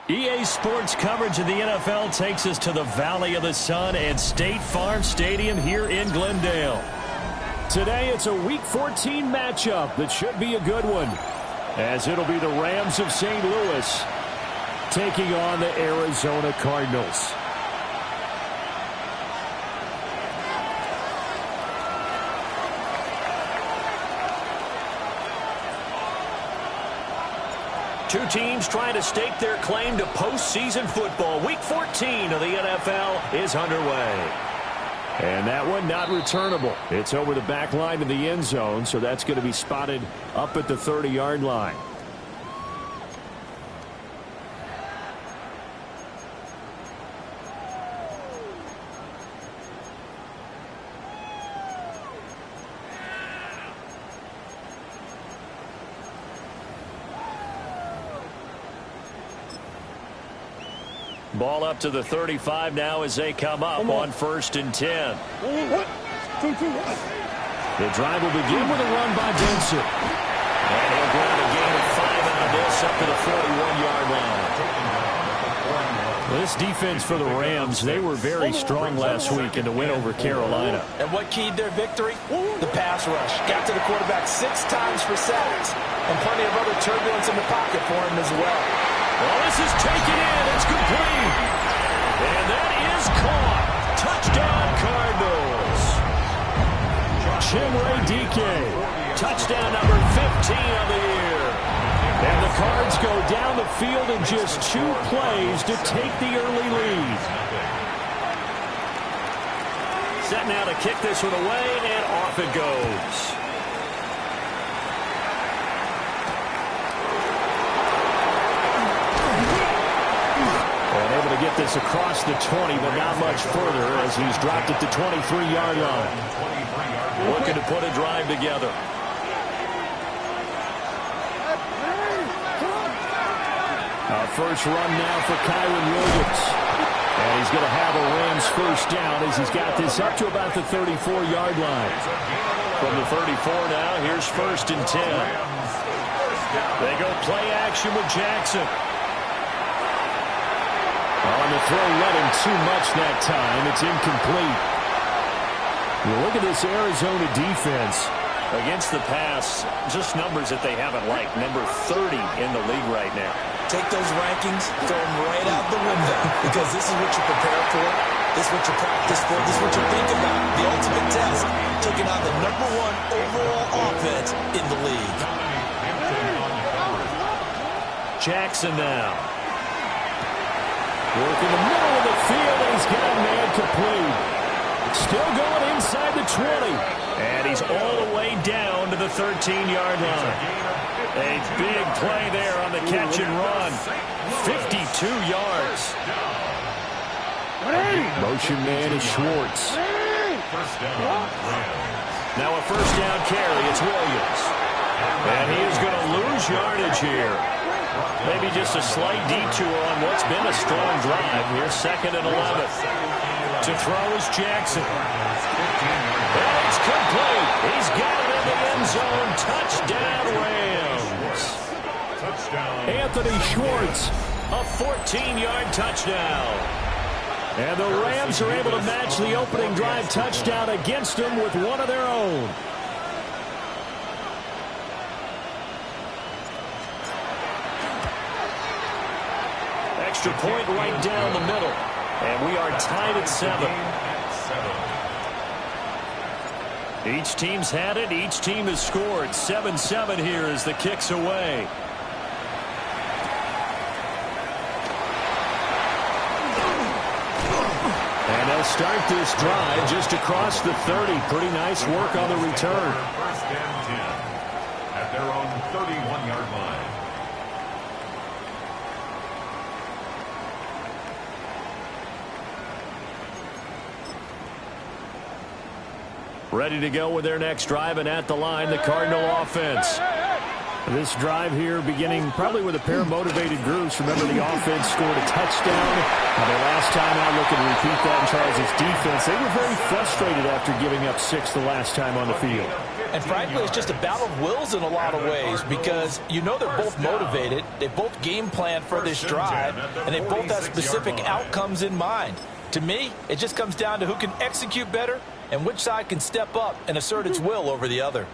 EA Sports coverage of the NFL takes us to the Valley of the Sun and State Farm Stadium here in Glendale. Today it's a Week 14 matchup that should be a good one, as it'll be the Rams of St. Louis taking on the Arizona Cardinals. Two teams trying to stake their claim to postseason football. Week 14 of the NFL is underway. And that one not returnable. It's over the back line to the end zone, so that's going to be spotted up at the 30-yard line. Ball up to the 35 now as they come up on 1st and 10. The drive will begin with a run by Denson. And he'll grab a gain of 5 out of this up to the 41-yard line. This defense for the Rams, they were very strong last week in the win over Carolina. And what keyed their victory? The pass rush. Got to the quarterback 6 times for sacks. And plenty of other turbulence in the pocket for him as well. Well, this is taken in. It's complete. And that is caught. Touchdown, Cardinals. Chimray Dike. Touchdown number 15 of the year. And the Cards go down the field in just 2 plays to take the early lead. Set now to kick this one away, and off it goes. Able to get this across the 20, but not much further as he's dropped at the 23-yard line. Looking to put a drive together. First run now for Kyron Williams. And he's going to have a Rams first down as he's got this up to about the 34-yard line. From the 34 now, here's 1st and 10. They go play action with Jackson. On the throw, let him too much that time. It's incomplete. You look at this Arizona defense. Against the pass, just numbers that they haven't liked. Number 30 in the league right now. Take those rankings, throw them right out the window. Because this is what you prepare for. This is what you practice for. This is what you think about. The ultimate test. Taking on the #1 overall offense in the league. Jackson now. Work in the middle of the field, and he's got a man complete. Still going inside the 20. And he's all the way down to the 13-yard line. A big play there on the catch and run. 52 yards. Motion man is Schwartz. Now a first down carry. It's Williams. And he is going to lose yardage here. Maybe just a slight detour on what's been a strong drive here. 2nd and 11. To throw is Jackson. And it's complete. He's got it in the end zone. Touchdown, Rams. Anthony Schwartz, a 14-yard touchdown. And the Rams are able to match the opening drive touchdown against them with one of their own. Extra point right down the middle. And we are tied at 7. Each team's had it. Each team has scored. 7-7 here as the kick's away. And they'll start this drive just across the 30. Pretty nice work on the return. 1st and 10 at their own 31-yard line. Ready to go with their next drive, and at the line, the Cardinal offense. This drive here beginning probably with a pair of motivated groups. Remember, the offense scored a touchdown. Their last time out, looking to repeat that in Charles' defense. They were very frustrated after giving up 6 the last time on the field. And frankly, it's just a battle of wills in a lot of ways because you know they're both motivated. They both game plan for this drive, and they both have specific outcomes in mind. To me, it just comes down to who can execute better and which side can step up and assert its will over the other.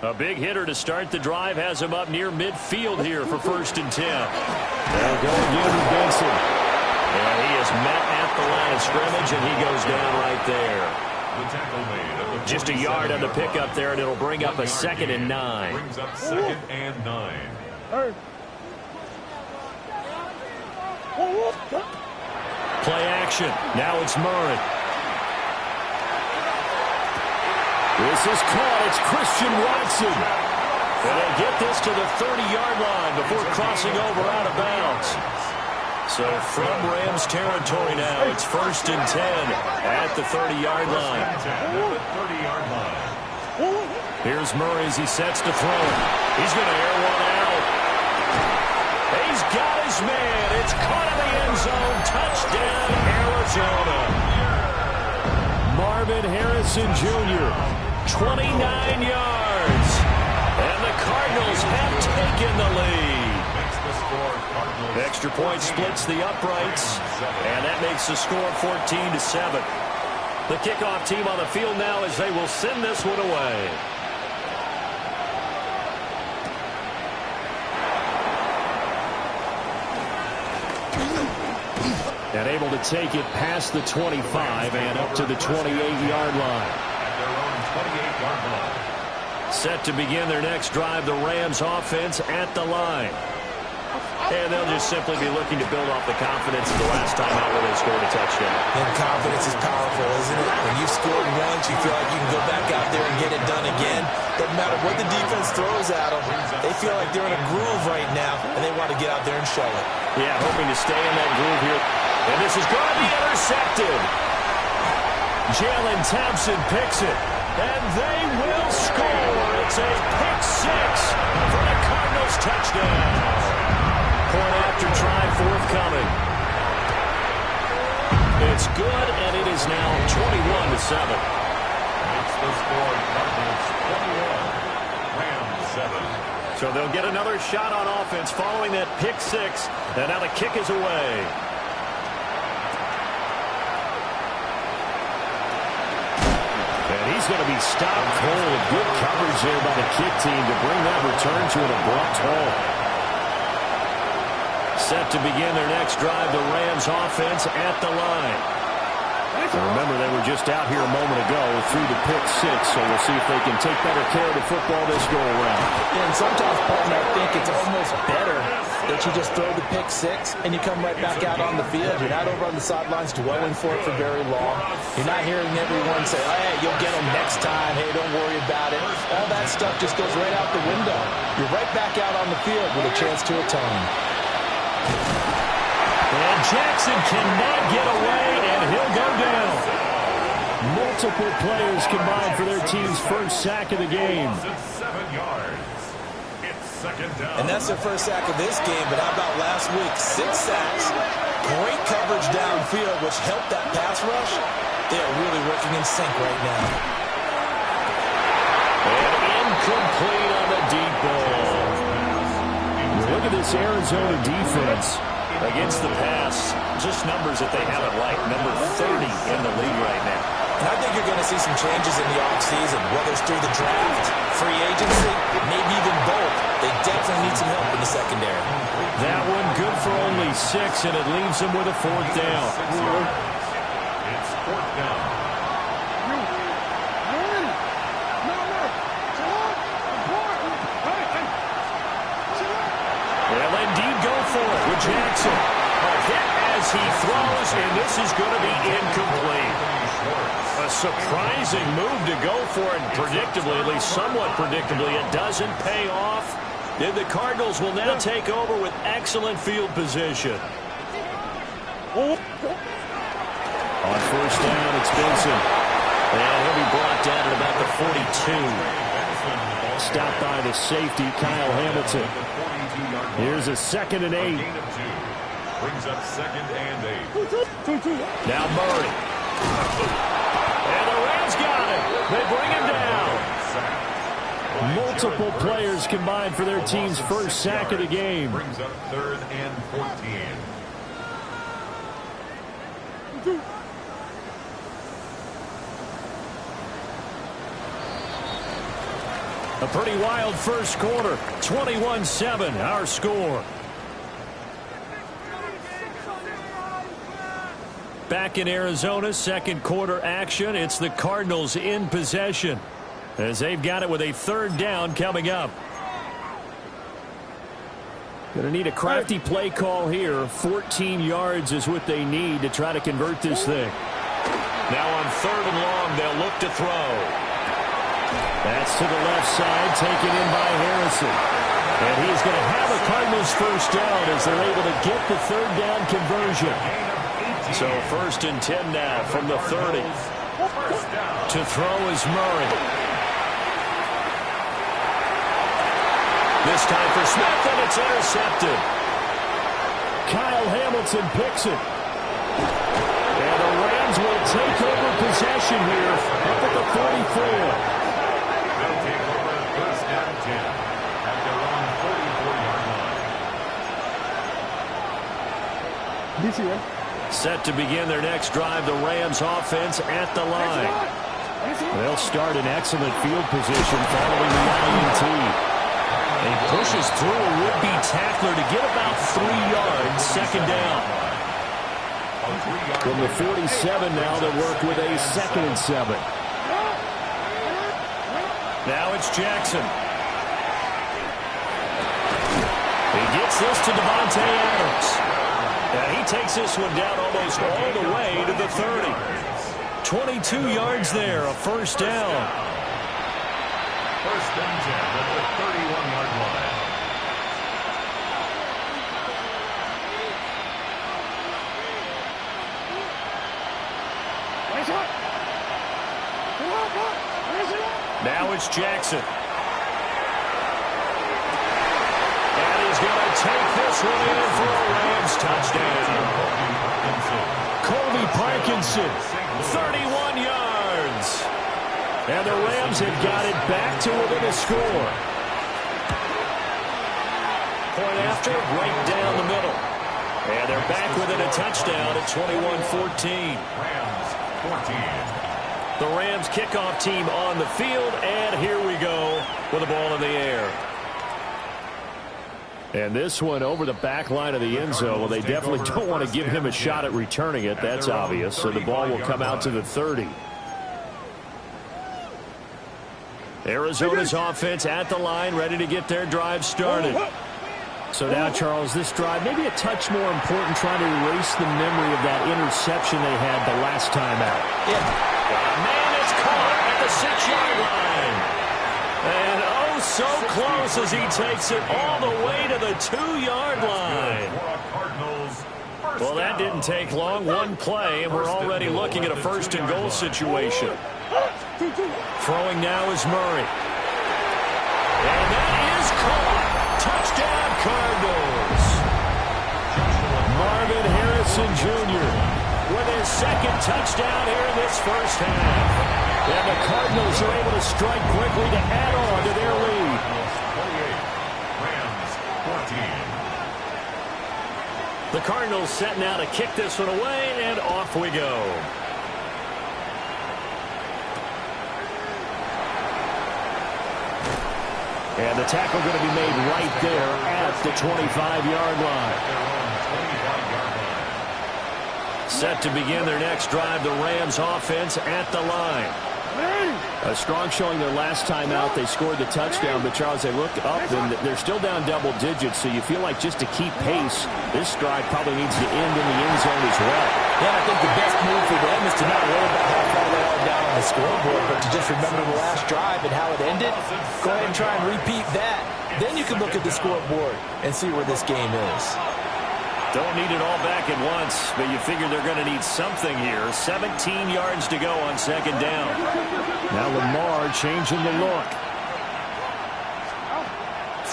A big hitter to start the drive has him up near midfield here for 1st and 10. They'll go again with Benson. And he is met at the line of scrimmage, and he goes down right there. Just a yard on the pickup there, and it'll bring up a 2nd and 9. Brings up 2nd and 9. Play action. Now it's Murray. This is caught. It's Christian Watson. And they get this to the 30-yard line before crossing over out of bounds. So from Rams territory now, it's 1st and 10 at the 30-yard line. Here's Murray as he sets to throw it. He's going to air one out. He's got his man. It's caught in the end zone. Touchdown, Arizona. Marvin Harrison Jr., 29 yards. And the Cardinals have taken the lead. Extra point splits the uprights, and that makes the score 14-7. The kickoff team on the field now as they will send this one away. And able to take it past the 25 and up to the 28-yard line. Set to begin their next drive, the Rams offense at the line. And they'll just simply be looking to build off the confidence of the last time out where they scored a touchdown. And confidence is powerful, isn't it? When you've scored once, you feel like you can go back out there and get it done again. Doesn't matter what the defense throws at them. They feel like they're in a groove right now, and they want to get out there and show it. Yeah, hoping to stay in that groove here. And this is going to be intercepted. Jalen Thompson picks it. And they will score. It's a pick 6 for the Cardinals touchdown. Point after try forthcoming. It's good, and it is now 21-7. Makes the score Cardinals 21, Rams 7. So they'll get another shot on offense following that pick 6, and now the kick is away. And he's going to be stopped cold. Good coverage there by the kick team to bring that return to an abrupt halt. Set to begin their next drive, the Rams offense at the line. And remember, they were just out here a moment ago through the pick 6, so we'll see if they can take better care of the football this go-around. And sometimes, partner, I think it's almost better that you just throw the pick 6 and you come right back out on the field. You're not over on the sidelines dwelling for it for very long. You're not hearing everyone say, oh, hey, you'll get them next time. Hey, don't worry about it. All that stuff just goes right out the window. You're right back out on the field with a chance to atone. And Jackson cannot get away, and he'll go down. Multiple players combined for their team's first sack of the game. 7 yards. It's 2nd down. And that's their first sack of this game, but how about last week? 6 sacks. Great coverage downfield, which helped that pass rush. They are really working in sync right now. And incomplete on the deep ball. Look at this Arizona defense against the pass. Just numbers that they haven't liked. Number 30 in the league right now. And I think you're going to see some changes in the offseason, whether it's through the draft, free agency, maybe even both. They definitely need some help in the secondary. That one good for only 6, and it leaves them with a 4th down. It's 4th down. They'll indeed go for it with Jackson. A hit as he throws, and this is going to be incomplete. A surprising move to go for it, predictably, at least somewhat predictably. It doesn't pay off. And the Cardinals will now take over with excellent field position. On 1st down, it's Benson. And he'll be brought down at about the 42. Stopped by the safety, Kyle Hamilton. Here's a 2nd and 8. Brings up 2nd and 8. Now Murray. And the Rams got it. They bring him down. multiple players combined for their team's first sack of the game. Brings up 3rd and 14. A pretty wild first quarter. 21-7, our score. Back in Arizona, second quarter action. It's the Cardinals in possession as they've got it with a 3rd down coming up. Going to need a crafty play call here. 14 yards is what they need to try to convert this thing. Now on 3rd and long, they'll look to throw. That's to the left side, taken in by Harrison. And he's going to have a Cardinals first down as they're able to get the 3rd down conversion. So 1st and 10 now from the 30. To throw is Murray. This time for Smith, and it's intercepted. Kyle Hamilton picks it. And the Rams will take over possession here up at the 44. They'll take over 1st and 10 at their own 44-yard line. Set to begin their next drive, the Rams offense at the line. They'll start in excellent field position following the INT. He pushes through a would-be tackler to get about 3 yards, 2nd down. From the 47 now, they work with a 2nd and 7. Now it's Jackson. He gets this to Devontae Adams. And he takes this one down almost all the way to the 30. 22 yards there, a 1st down. 1st and 10 at the 31-yard line. Now it's Jackson. And he's going to take this one in for a Rams touchdown. Colby Parkinson, 31 yards. And the Rams have got it back to within a score. Point after, right down the middle. And they're back within a touchdown at 21-14. Rams 14. The Rams kickoff team on the field, and here we go with the ball in the air. And this one over the back line of the end zone. Well, they definitely don't want to give him a shot at returning it. That's obvious. So the ball will come out to the 30. Arizona's offense at the line, ready to get their drive started. So now, Charles, this drive maybe a touch more important, trying to erase the memory of that interception they had the last time out. Yeah. Man, it's caught at the 6-yard line. And oh, so close as he takes it all the way to the 2-yard line. Well, that didn't take long. One play, and we're already looking at a 1st and goal situation. Throwing now is Murray. And that is caught. Touchdown, Cardinals. Marvin Harrison Jr. with his 2nd touchdown here in this first half. And the Cardinals are able to strike quickly to add on to their lead. Rams 14. The Cardinals set now to kick this one away, and off we go. And the tackle going to be made right there at the 25-yard line. Set to begin their next drive, the Rams offense at the line. A strong showing their last time out. They scored the touchdown, but Charles, they look up and they're still down double digits, so you feel like just to keep pace, this drive probably needs to end in the end zone as well. Yeah, I think the best move for them is to not worry about how far they are down on the scoreboard, but to just remember the last drive and how it ended. Go ahead and try and repeat that. Then you can look at the scoreboard and see where this game is. Don't need it all back at once, but you figure they're going to need something here. 17 yards to go on 2nd down. Now Lamar changing the look.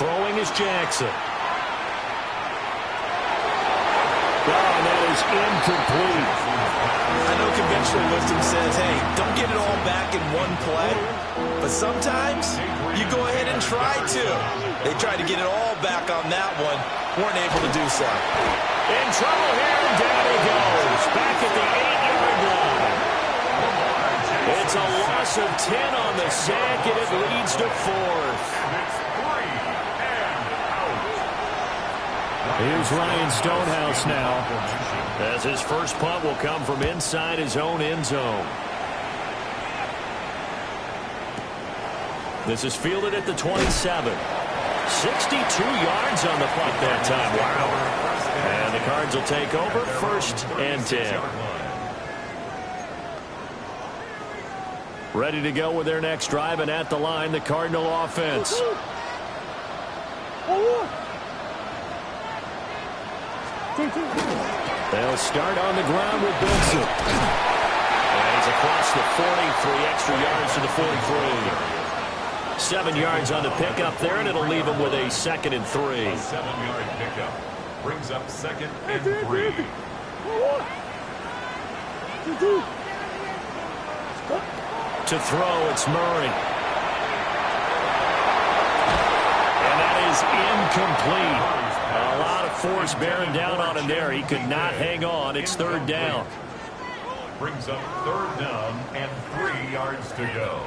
Throwing is Jackson. And that is incomplete. I know conventional wisdom says, hey, don't get it all back in one play. But sometimes you go ahead and try to. They tried to get it all back on that one. Weren't able to do so. In trouble here, and down he goes. Back at the 8-yard line. It's a loss of 10 on the sack, and it leads to 4th. Here's Ryan Stonehouse now, as his first punt will come from inside his own end zone. This is fielded at the 27. 62 yards on the punt that time. Wow. And the Cards will take over, 1st and 10. Ready to go with their next drive, and at the line, the Cardinal offense. They'll start on the ground with Benson. And he's across the 40, 3 extra yards to the 43. 7 yards on the pickup there, and it'll leave him with a 2nd and 3. A 7-yard pickup brings up 2nd and 3. To throw, it's Murray. And that is incomplete. A lot of force bearing down on him there. He could not hang on. It's 3rd down. Brings up 3rd down and 3 yards to go.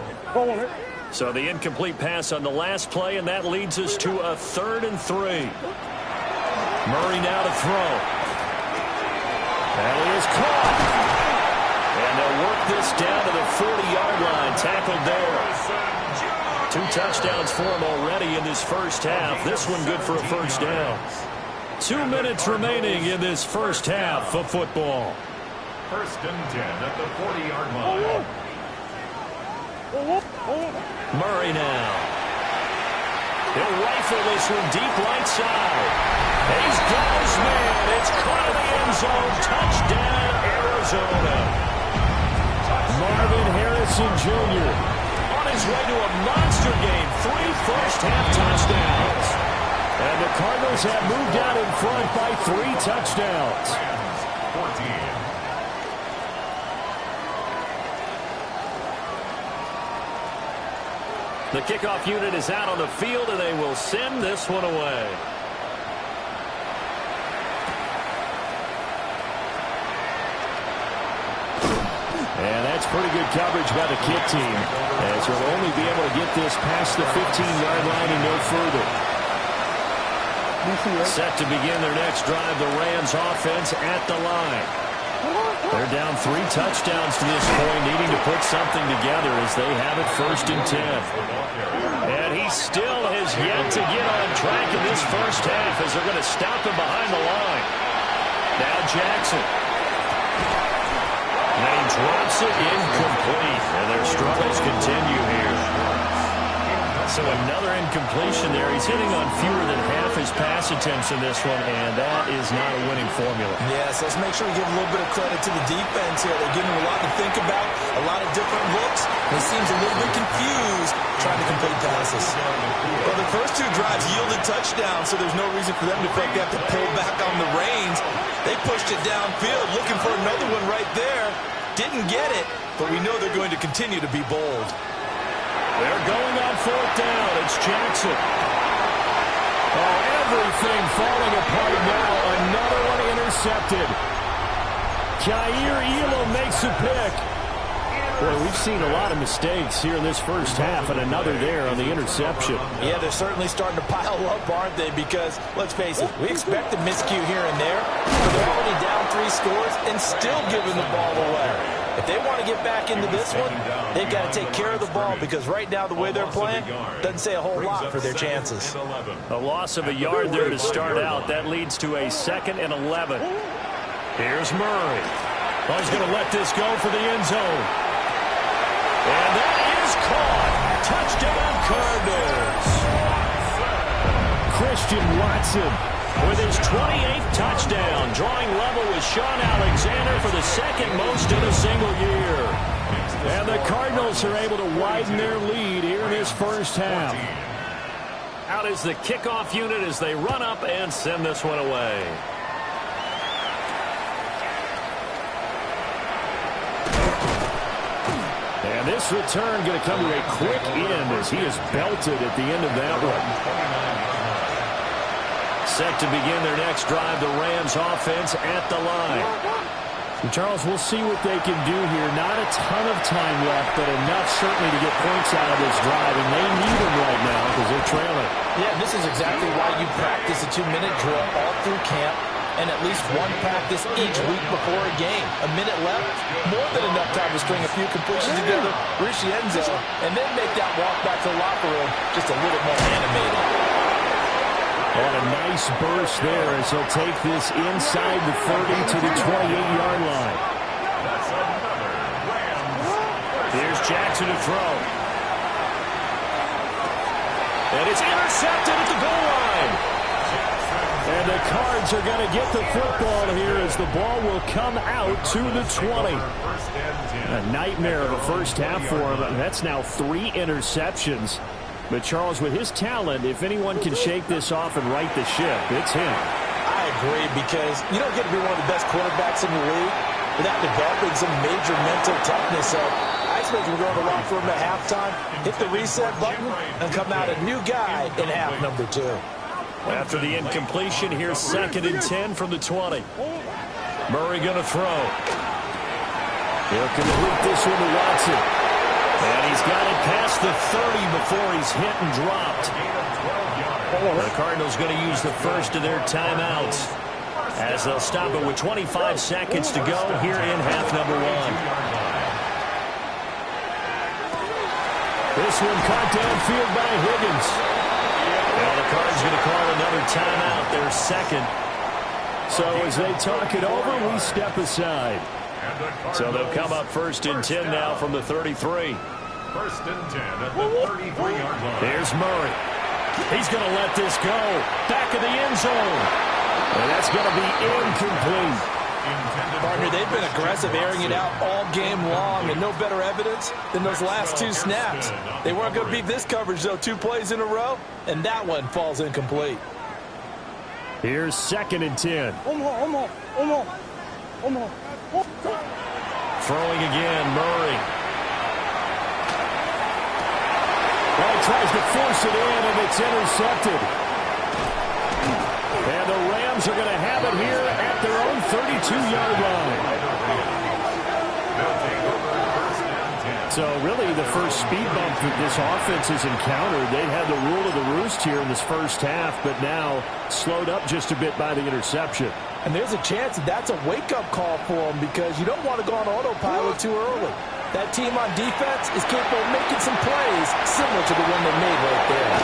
So the incomplete pass on the last play, and that leads us to a 3rd and 3. Murray now to throw. And he is caught. And they'll work this down to the 40-yard line. Tackled there. 2 touchdowns for him already in this first half. This one good for a 1st down. 2 minutes remaining in this first half of football. 1st and 10 at the 40-yard line. Murray now. He'll rifle this one deep right side. He's got his man. It's caught in the end zone. Touchdown, Arizona. Marvin Harrison Jr. on his way to a monster game. 3 first-half touchdowns. And the Cardinals have moved out in front by 3 touchdowns. 14. The kickoff unit is out on the field, and they will send this one away. And that's pretty good coverage by the kick team, as they'll only be able to get this past the 15-yard line and no further. Set to begin their next drive, the Rams offense at the line. They're down 3 touchdowns to this point, needing to put something together as they have it 1st and 10. And he still has yet to get on track in this first half as they're going to stop him behind the line. Now Jackson. And he drops it incomplete, and their struggles continue here. So another incompletion there. He's hitting on fewer than half his pass attempts in this one, and that is not a winning formula. Yes, let's make sure we give a little bit of credit to the defense here. They're giving him a lot to think about, a lot of different looks. He seems a little bit confused trying to complete passes. Well, the first 2 drives yielded touchdowns, so there's no reason for them to feel like they have to pull back on the reins. They pushed it downfield, looking for another one right there. Didn't get it, but we know they're going to continue to be bold. They're going on 4th down. It's Jackson. Oh, everything falling apart now. Another one intercepted. Jair Elam makes a pick. Boy, we've seen a lot of mistakes here in this first half, and another there on the interception. Yeah, they're certainly starting to pile up, aren't they? Because, let's face it, we expect a miscue here and there, but they're already down 3 scores and still giving the ball away. If they want to get back into this one, they've got to take care of the ball, because right now the way they're playing doesn't say a whole lot for their chances. A loss of a yard there to start out. That leads to a 2nd and 11. Here's Murray. Oh, he's going to let this go for the end zone. And that is caught. Touchdown, Cardinals. Christian Watson with his 28th touchdown, drawing level with Sean Alexander for the 2nd most in a single year. And the Cardinals are able to widen their lead here in this first half. Out is the kickoff unit as they run up and send this one away. And this return going to come to a quick end as he is belted at the end of that one. Set to begin their next drive, the Rams offense at the line. And Charles, we'll see what they can do here. Not a ton of time left, but enough certainly to get points out of this drive, and they need them right now because they're trailing. Yeah, this is exactly why you practice a 2-minute drill all through camp and at least one practice each week before a game. A minute left, more than enough time to string a few completions together, reach the end zone, and then make that walk back to the locker room just a little more animated. And a nice burst there as he'll take this inside the 30 to the 28-yard line. Here's Jackson to throw. And it's intercepted at the goal line. And the Cards are going to get the football here as the ball will come out to the 20. A nightmare of a first half for him. That's now 3 interceptions. But, Charles, with his talent, if anyone can shake this off and right the ship, it's him. I agree, because you don't get to be one of the best quarterbacks in the league without developing some major mental toughness. So I expect we're going to lock for him at halftime, hit the reset button, and come out a new guy in half number 2. After the incompletion, here's 2nd and 10 from the 20. Murray going to throw. He'll complete this one to Watson. And he's got it past the 30 before he's hit and dropped. The Cardinals going to use the first of their timeouts as they'll stop it with 25 seconds to go here in half number 1. This one caught downfield by Higgins. Well, the Cards going to call another timeout, their second. So as they talk it over, we step aside. So they'll come up 1st and 10 now from the 33. 1st and 10 at the 33-yard line. Here's Murray. He's going to let this go. Back of the end zone. And that's going to be incomplete. Partner, they've been aggressive, airing it out all game long, and no better evidence than those last 2 snaps. They weren't going to beat this coverage, though, 2 plays in a row, and that one falls incomplete. Here's 2nd and 10. Throwing again, Murray. Well, he tries to force it in, and it's intercepted. And the Rams are going to have it here at their own 32-yard line. So really the first speed bump that this offense has encountered. They had the rule of the roost here in this first half, but now slowed up just a bit by the interception. And there's a chance that that's a wake-up call for them, because you don't want to go on autopilot too early. That team on defense is capable of making some plays similar to the one they made right there.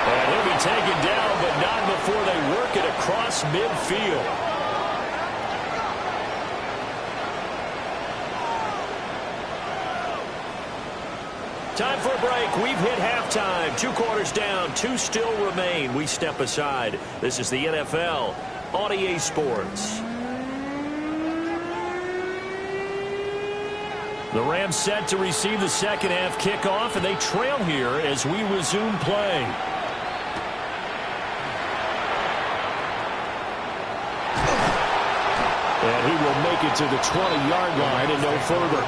And he'll be taken down, but not before they work it across midfield. Time for a break. We've hit halftime. 2 quarters down, 2 still remain. We step aside. This is the NFL on EA Sports. The Rams set to receive the second half kickoff, and they trail here as we resume play. And he will make it to the 20-yard line and no further.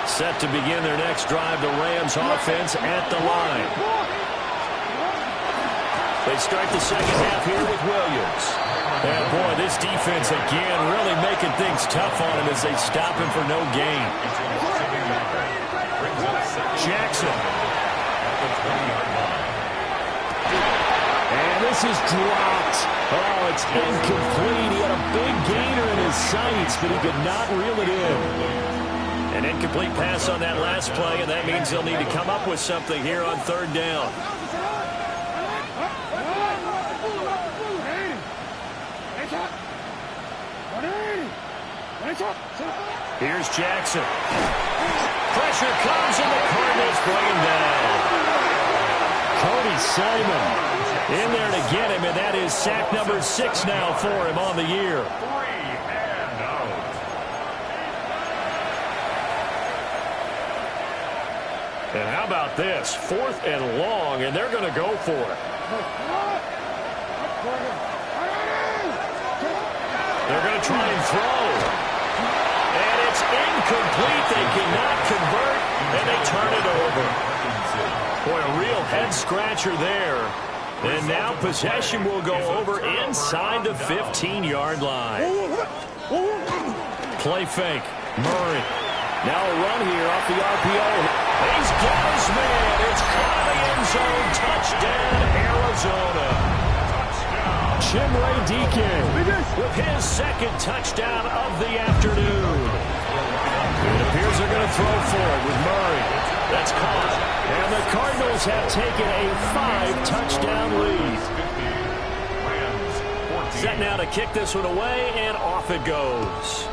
Set to begin their next drive, the Rams offense at the line. They start the second half here with Williams. And boy, this defense again really making things tough on him as they stop him for no gain. Jackson. And this is dropped. Oh, it's incomplete. He had a big gainer in his sights, but he could not reel it in. An incomplete pass on that last play, and that means they'll need to come up with something here on 3rd down. Here's Jackson. Pressure comes, and the Cardinals bring him down. Cody Simon in there to get him, and that is sack number 6 now for him on the year. 3 and out. And how about this? 4th and long, and they're going to go for it. They're going to try and throw. And It's incomplete. They cannot convert, and they turn it over. Boy, a real head-scratcher there. And now possession will go over inside the 15-yard line. Play fake. Murray. Now a run here off the RPO. He's got his man. It's caught in the end zone. Touchdown, Arizona. Chimray Deacon with his second touchdown of the afternoon. It appears they're going to throw for it with Murray. That's caught. And the Cardinals have taken a 5-touchdown lead. Set now to kick this one away, and off it goes.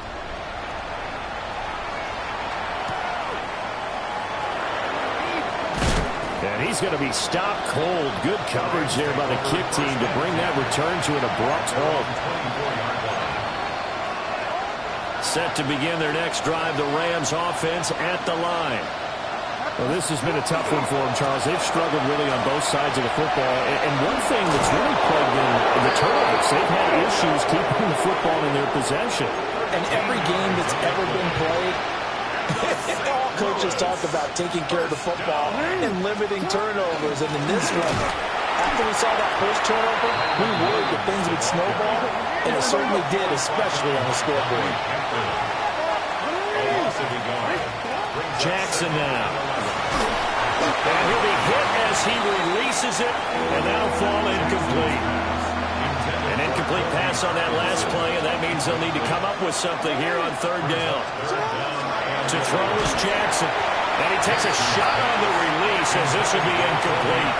And he's going to be stopped cold. Good coverage there by the kick team to bring that return to an abrupt halt. Set to begin their next drive, the Rams offense at the line. Well, this has been a tough one for them, Charles. They've struggled really on both sides of the football. And one thing that's really plagued them, the turnovers. They've had issues keeping the football in their possession. And every game that's ever been played, all coaches talk about taking care of the football and limiting turnovers. And in this one, after we saw that first turnover, we worried that things would snowball, and it certainly did, especially on the scoreboard. Jackson now. And he'll be hit as he releases it, and that'll fall incomplete. An incomplete pass on that last play, and that means they'll need to come up with something here on third down. To throw is Jackson. And he takes a shot on the release as this will be incomplete.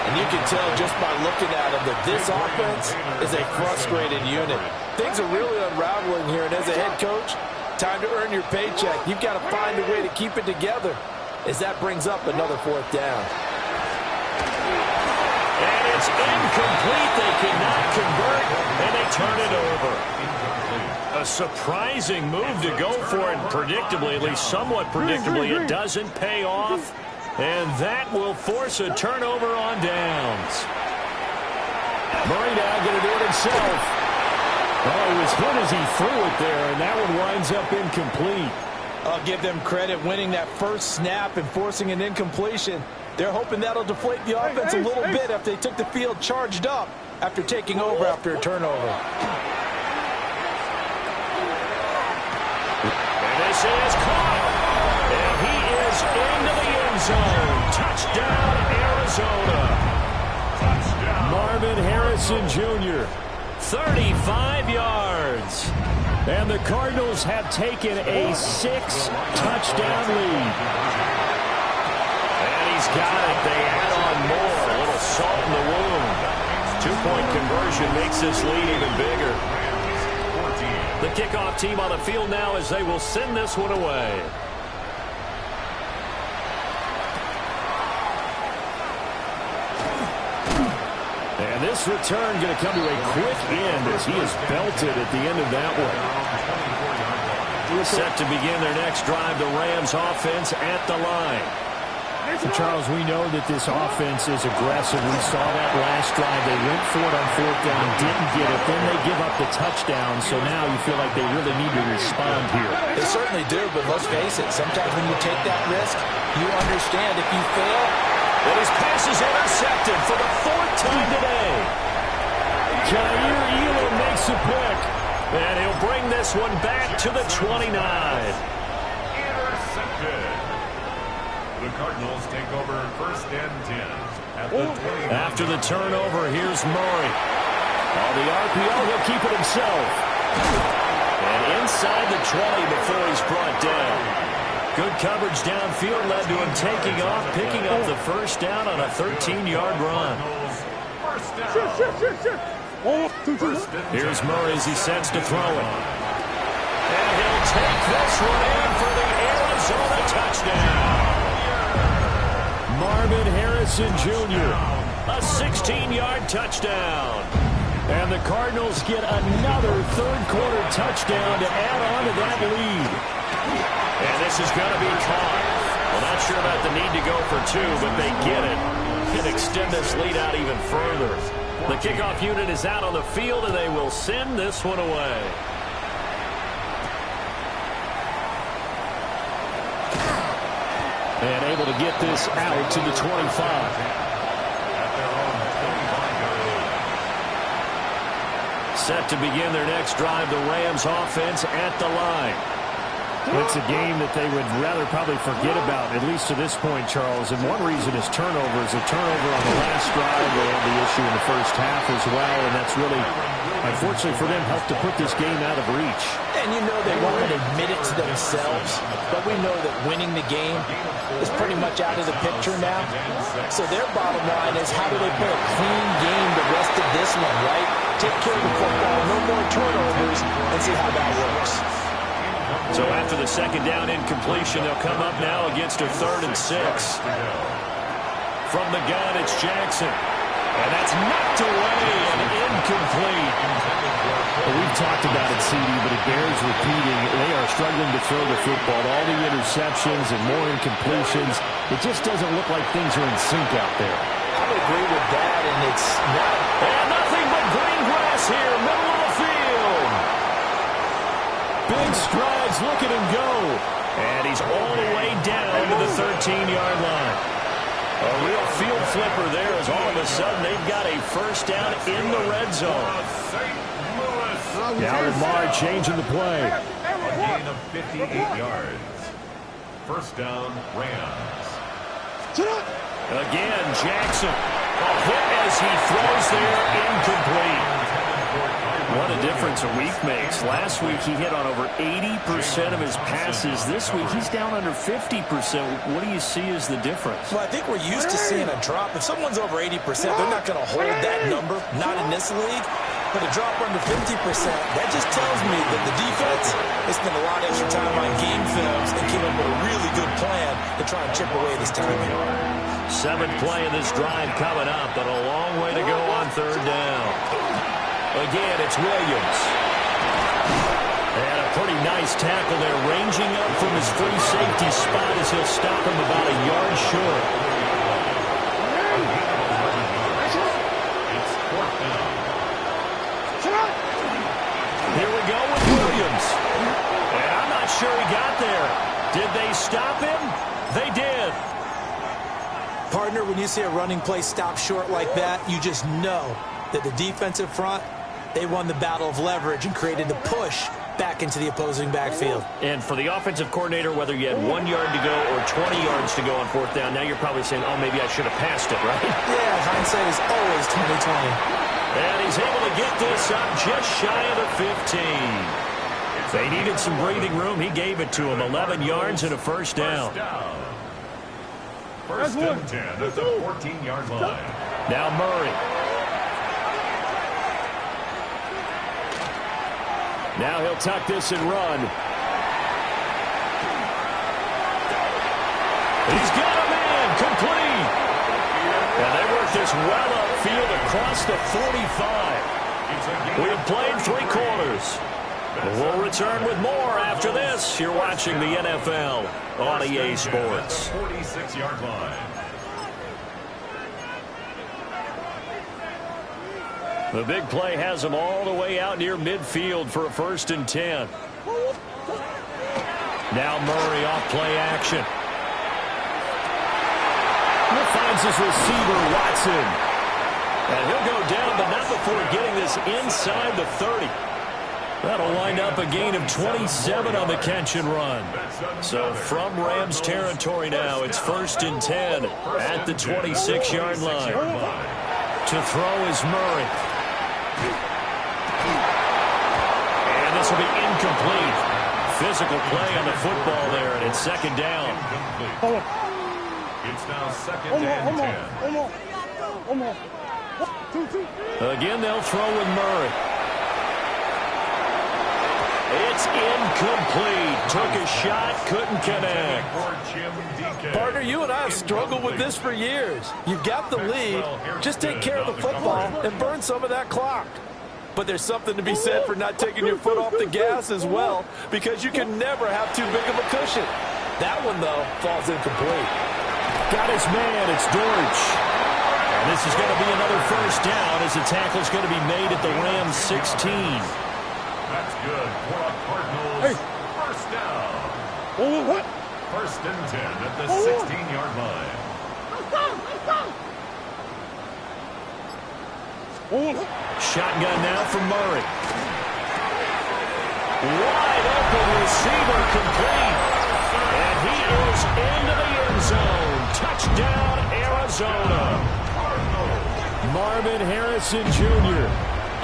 And you can tell just by looking at him that this offense is a frustrated unit. Things are really unraveling here, and as a head coach, time to earn your paycheck. You've got to find a way to keep it together as that brings up another fourth down. And it's incomplete. They cannot convert, and they turn it over. A surprising move to go for it, predictably, at least somewhat predictably. It doesn't pay off, and that will force a turnover on downs. Murray now going to do it himself. Oh, he was hit as he threw it there, and that one winds up incomplete. I'll give them credit winning that first snap and forcing an incompletion. They're hoping that'll deflate the offense a little bit after they took the field charged up after taking over after a turnover. And this is caught. And he is into the end zone. Touchdown, Arizona. Marvin Harrison Jr., 35 yards. And the Cardinals have taken a 6-touchdown lead. And he's got it. They add on more. A little salt in the wound. 2-point conversion makes this lead even bigger. The kickoff team on the field now as they will send this one away. And this return going to come to a quick end as he is belted at the end of that one. Set to begin their next drive, the Rams offense at the line. Charles, we know that this offense is aggressive. We saw that last drive. They went for it on fourth down, didn't get it. Then they give up the touchdown, so now you feel like they really need to respond here. They certainly do, but let's face it, sometimes when you take that risk, you understand if you fail. And his pass is intercepted for the 4th time today. Jair Elam makes a pick, and he'll bring this one back to the 29. The Cardinals take over 1st and 10 at the 29. After the turnover, here's Murray. On the RPO, he'll keep it himself. And inside the 20 before he's brought down. Good coverage downfield led to him taking off, picking up the first down on a 13-yard run. Here's Murray as he sets to throw it. And he'll take this one in for the Arizona touchdown. Marvin Harrison Jr., a 16-yard touchdown. And the Cardinals get another third-quarter touchdown to add on to that lead. And this is going to be caught. Well, not sure about the need to go for 2, but they get it. Can extend this lead out even further. The kickoff unit is out on the field, and they will send this one away. And able to get this out to the 25. Set to begin their next drive, the Rams offense at the line. It's a game that they would rather probably forget about, at least to this point, Charles. And one reason is turnovers. A turnover on the last drive. They had the issue in the first half as well. And that's really, unfortunately for them, helped to put this game out of reach. And you know they won't admit it to themselves, but we know that winning the game is pretty much out of the picture now. So their bottom line is, how do they play a clean game the rest of this one, right? Take care of the football, no more turnovers, and see how that works. So after the second down incompletion, they'll come up now against a 3rd and 6. From the gun, it's Jackson. And that's knocked away and incomplete. Well, we've talked about it, CD, but it bears repeating. They are struggling to throw the football. All the interceptions and more incompletions. It just doesn't look like things are in sync out there. I would agree with that, and it's not... And nothing but green grass here, middle of the field. Big strides, look at him go. And he's all the way down to the 13-yard line. A real field flipper there, as all of a sudden they've got a first down in the red zone. Now Lamar changing the play. A gain of 58 yards. First down, Rams. Again, Jackson. A hit as he throws there, incomplete. What a difference a week makes. Last week he hit on over 80% of his passes. This week he's down under 50%. What do you see as the difference? Well, I think we're used to seeing a drop. If someone's over 80%, they're not going to hold that number, not in this league. But a drop under 50%, that just tells me that the defense has spent a lot of extra time on game films and came up with a really good plan to try and chip away this time here. 7th play of this drive coming up, but a long way to go on 3rd down. Again, it's Williams. And a pretty nice tackle there, ranging up from his free safety spot as he'll stop him about a yard short. Here we go with Williams. And I'm not sure he got there. Did they stop him? They did. Partner, when you see a running play stop short like that, you just know that the defensive front, they won the battle of leverage and created the push back into the opposing backfield. And for the offensive coordinator, whether you had 1 yard to go or 20 yards to go on 4th down, now you're probably saying, oh, maybe I should have passed it, right? Yeah, hindsight is always 20/20. And he's able to get this up just shy of the 15. They needed some breathing room. He gave it to him. 11 yards and a first down. First and 10 at the 14-yard line. Now Murray. Now he'll tuck this and run. He's got a man, complete. And they work this well upfield across the 45. We have played 3 quarters. We'll return with more after this. You're watching the NFL on EA Sports. 46-yard line. The big play has them all the way out near midfield for a 1st and 10. Now Murray off play action. He finds his receiver, Watson. And he'll go down, but not before getting this inside the 30. That'll wind up a gain of 27 on the catch and run. So from Rams territory now, it's 1st and 10 at the 26-yard line. To throw is Murray. And this will be incomplete. Physical play on the football there, and it's 2nd down. It's now 2nd and 10. Again, they'll throw with Murray. It's incomplete. Took a shot, couldn't connect. Partner, you and I have struggled with this for years. You've got the lead. Just take care of the football and burn some of that clock. But there's something to be said for not taking your foot off the gas as well, because you can never have too big of a cushion. That one, though, falls incomplete. Got his man. It's Dortch. And this is going to be another first down as the tackle's going to be made at the Rams 16. That's good for a Cardinals first down. first and 10 at the 16-yard line. Shotgun now from Murray. Wide open receiver complete. And he is into the end zone. Touchdown, Arizona. Marvin Harrison Jr.,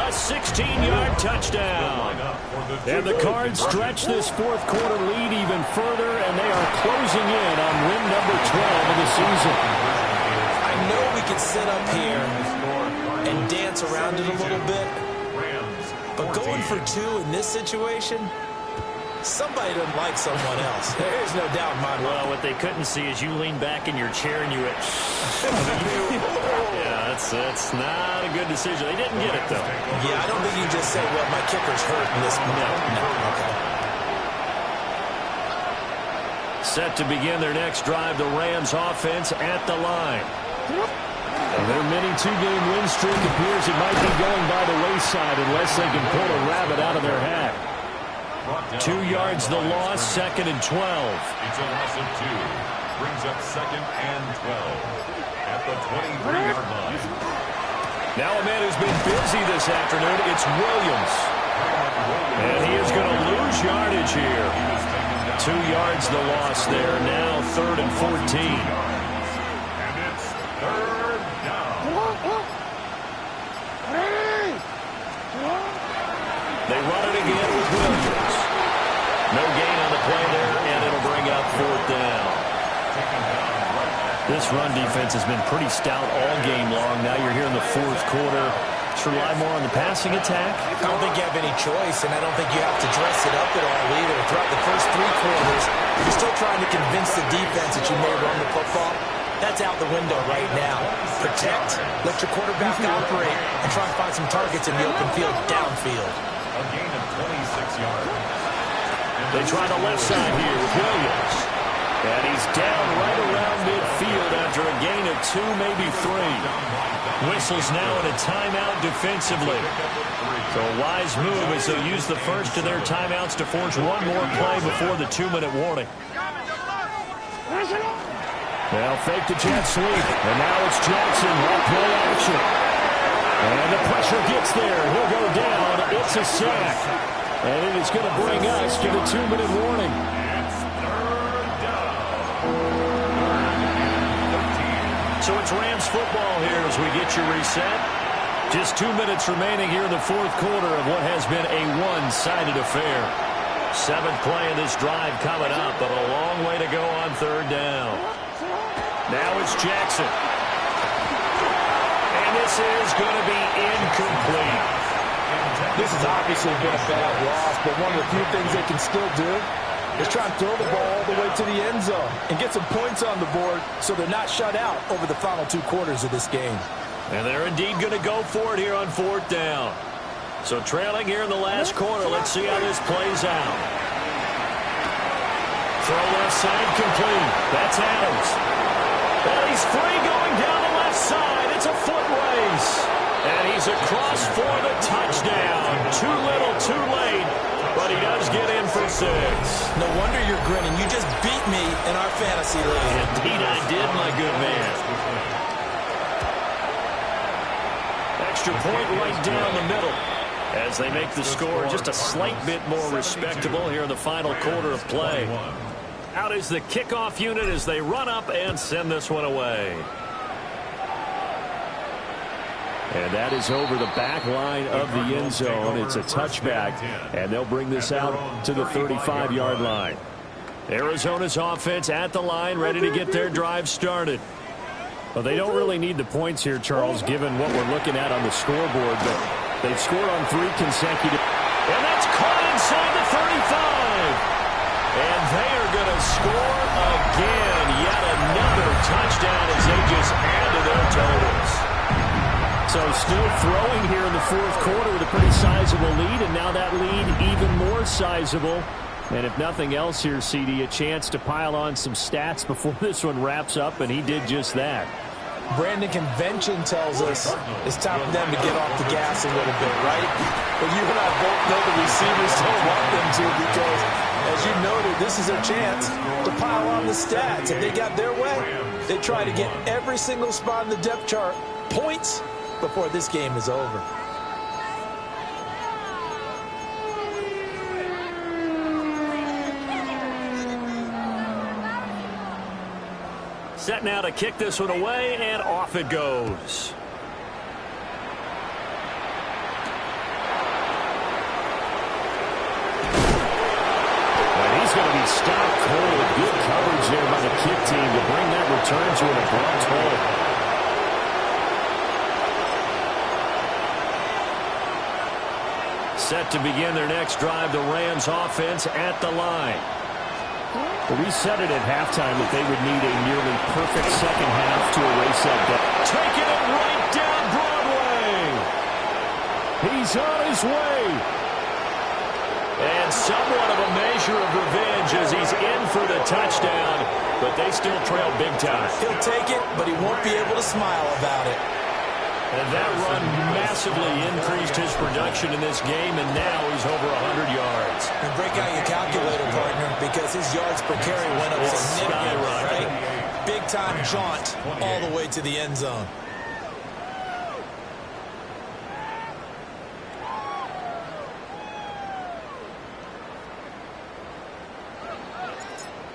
a 16-yard touchdown. And the Cards stretch this fourth quarter lead even further, and they are closing in on win number 12 of the season. I know we could sit up here and dance around it a little bit, but going for two in this situation, somebody doesn't like someone else. There's no doubt in my mind. Well, what they couldn't see is you lean back in your chair and you went, yeah, that's not a good decision. They didn't get it, though. Yeah, I don't think you can just say, well, my kicker's hurt in this moment. No. Okay. Set to begin their next drive, the Rams offense at the line. And their mini two-game win streak appears it might be going by the wayside unless they can pull a rabbit out of their hat. 2 yards the loss, second and 12. It's a loss of 2. Brings up second and 12 at the 23-yard line. Now a man who's been busy this afternoon, it's Williams. And he is going to lose yardage here. 2 yards the loss there, now third and 14. And it's third down. They run it again with Williams. No gain on the play there, and it'll bring up fourth down. This run defense has been pretty stout all game long. Now you're here in the fourth quarter. Should rely more on the passing attack? I don't think you have any choice, and I don't think you have to dress it up at all either. Throughout the first 3 quarters, you're still trying to convince the defense that you may run the football. That's out the window right now. Protect, let your quarterback operate, and try and find some targets in the open field downfield. A gain of 26 yards. They try the left side here with Williams. And he's down right around midfield after a gain of 2, maybe 3. Whistles now in a timeout defensively. So a wise move as they'll use the first of their timeouts to force one more play before the 2-minute warning. They'll fake the jet sweep. And now it's Jackson. Right play action. And the pressure gets there. He'll go down. It's a sack. And it is going to bring us to the 2-minute warning. So it's Rams football here as we get you reset. Just 2 minutes remaining here in the fourth quarter of what has been a one-sided affair. 7th play of this drive coming up, but a long way to go on third down. Now it's Jackson. And this is going to be incomplete. This has obviously been a bad loss, but one of the few things they can still do is try and throw the ball all the way to the end zone and get some points on the board so they're not shut out over the final 2 quarters of this game. And they're indeed going to go for it here on fourth down. So trailing here in the last quarter, let's see how this plays out. Throw left side complete. That's Adams. And he's free going down the left side. It's a foot race. And he's across for the touchdown. Too little, too late. But he does get in for 6. No wonder you're grinning. You just beat me in our fantasy league. Indeed I did, my good man. Extra point right down the middle as they make the score just a slight bit more respectable here in the final quarter of play. Out is the kickoff unit as they run up and send this one away. And that is over the back line of the end zone. It's a touchback, and they'll bring this out to the 35-yard line. Arizona's offense at the line, ready to get their drive started. Well, they don't really need the points here, Charles, given what we're looking at on the scoreboard, but they've scored on 3 consecutive. And that's caught inside the 35. And they are going to score again. Yet another touchdown as they just add to their totals. So still throwing here in the fourth quarter with a pretty sizable lead, and now that lead even more sizable. And if nothing else here, CD, a chance to pile on some stats before this one wraps up, and he did just that. Brandon, convention tells us it's time for them to get off the gas a little bit, right? But you and I both know the receivers don't want them to because, as you noted, this is their chance to pile on the stats. If they got their way, they try to get every single spot in the depth chart points before this game is over. Set now to kick this one away, and off it goes. And he's going to be stopped cold. Good coverage there by the kick team to bring that return to an abrupt halt. Set to begin their next drive, the Rams offense at the line. Well, we said it at halftime that they would need a nearly perfect second half to erase that debt. Taking it right down Broadway. He's on his way. And somewhat of a measure of revenge as he's in for the touchdown, but they still trail big time. He'll take it, but he won't be able to smile about it. And that run massively increased his production in this game, and now he's over 100 yards. And break out your calculator, partner, because his yards per carry went up significantly, right? Big-time jaunt all the way to the end zone.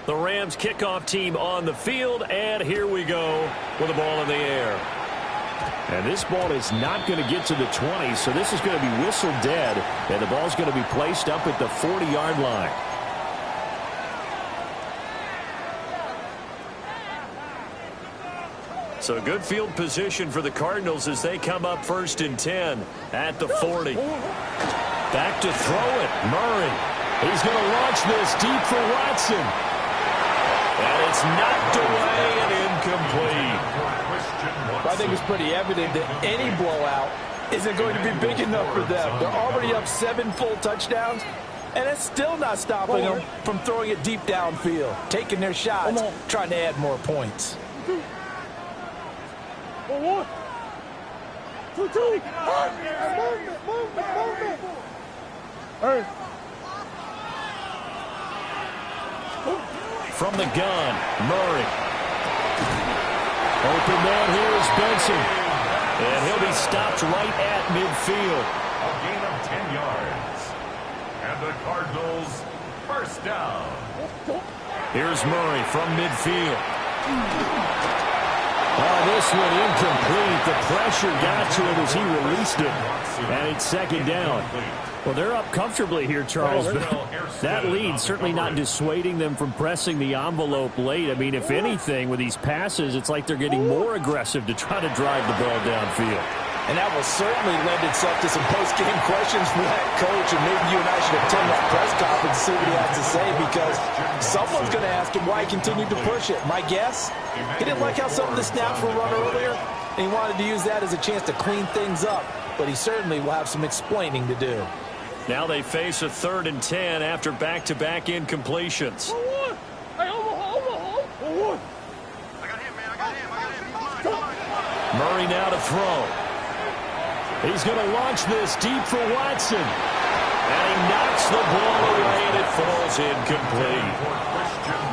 The Rams kickoff team on the field, and here we go with the ball in the air. And this ball is not going to get to the 20, so this is going to be whistled dead, and the ball's going to be placed up at the 40-yard line. So good field position for the Cardinals as they come up 1st and 10 at the 40. Back to throw it. Murray. He's going to launch this deep for Watson. And it's knocked away and incomplete. I think it's pretty evident that any blowout isn't going to be big enough for them. They're already up 7 full touchdowns, and it's still not stopping them from throwing it deep downfield, taking their shots, trying to add more points. From the gun, Murray. Open man here is Benson. And he'll be stopped right at midfield. A gain of 10 yards. And the Cardinals first down. Here's Murray from midfield. Oh, this one incomplete. The pressure got to him as he released it. And it's 2nd down. Well, they're up comfortably here, Charles. But that lead certainly not dissuading them from pressing the envelope late. I mean, if anything, with these passes, it's like they're getting more aggressive to try to drive the ball downfield. And that will certainly lend itself to some post-game questions from that coach. And maybe you and I should attend that press conference and see what he has to say, because someone's going to ask him why he continued to push it. My guess, he didn't like how some of the snaps were run earlier, and he wanted to use that as a chance to clean things up. But he certainly will have some explaining to do. Now they face a 3rd and 10 after back-to-back incompletions. Murray now to throw. He's going to launch this deep for Watson. And he knocks the ball away, and it falls incomplete.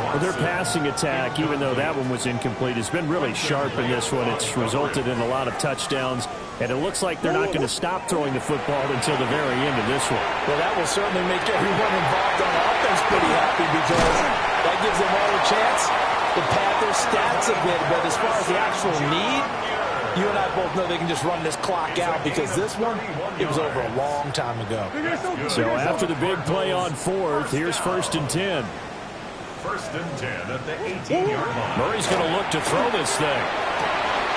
Well, their passing attack, even though that one was incomplete, has been really sharp in this one. It's resulted in a lot of touchdowns, and it looks like they're not going to stop throwing the football until the very end of this one. Well, that will certainly make everyone involved on offense pretty happy, because that gives them all a chance to pad their stats a bit. But as far as the actual need, you and I both know they can just run this clock out, because this one, it was over a long time ago. So after the big play on 4th, here's 1st and 10. 1st and 10 at the 18-yard line. Murray's going to look to throw this thing.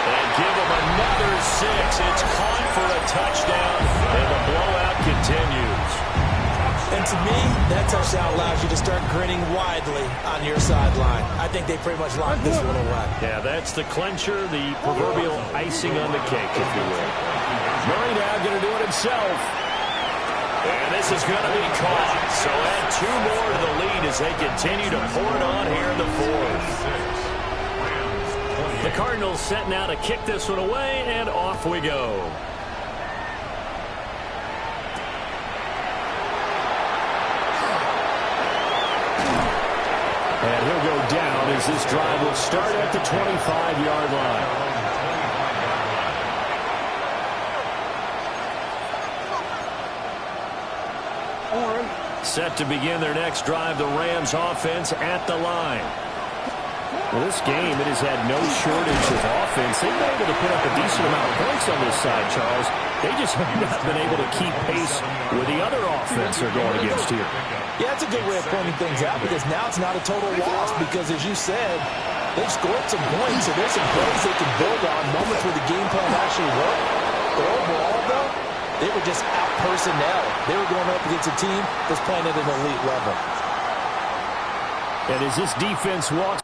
And give him another 6. It's caught for a touchdown, and the blowout continues. And to me, that touchdown allows you to start grinning widely on your sideline. I think they pretty much locked this one away. Yeah, that's the clincher, the proverbial icing on the cake, if you will. Murray now going to do it himself. And this is going to be caught. So add 2 more to the lead as they continue to pour it on here in the 4th. The the Cardinals set now to kick this one away, and off we go. And he'll go down as this drive will start at the 25-yard line. Set to begin their next drive, the Rams offense at the line. Well, this game, it has had no shortage of offense. They've been able to put up a decent amount of points on this side, Charles. They just have not been able to keep pace with the other offense they're going against here. Yeah, that's a good way of pointing things out because now it's not a total loss because, as you said, they've scored some points, so there's some plays they can build on, moments where the game plan actually worked. But overall, though, they were just out personnel. They were going up against a team that's playing at an elite level. And as this defense walks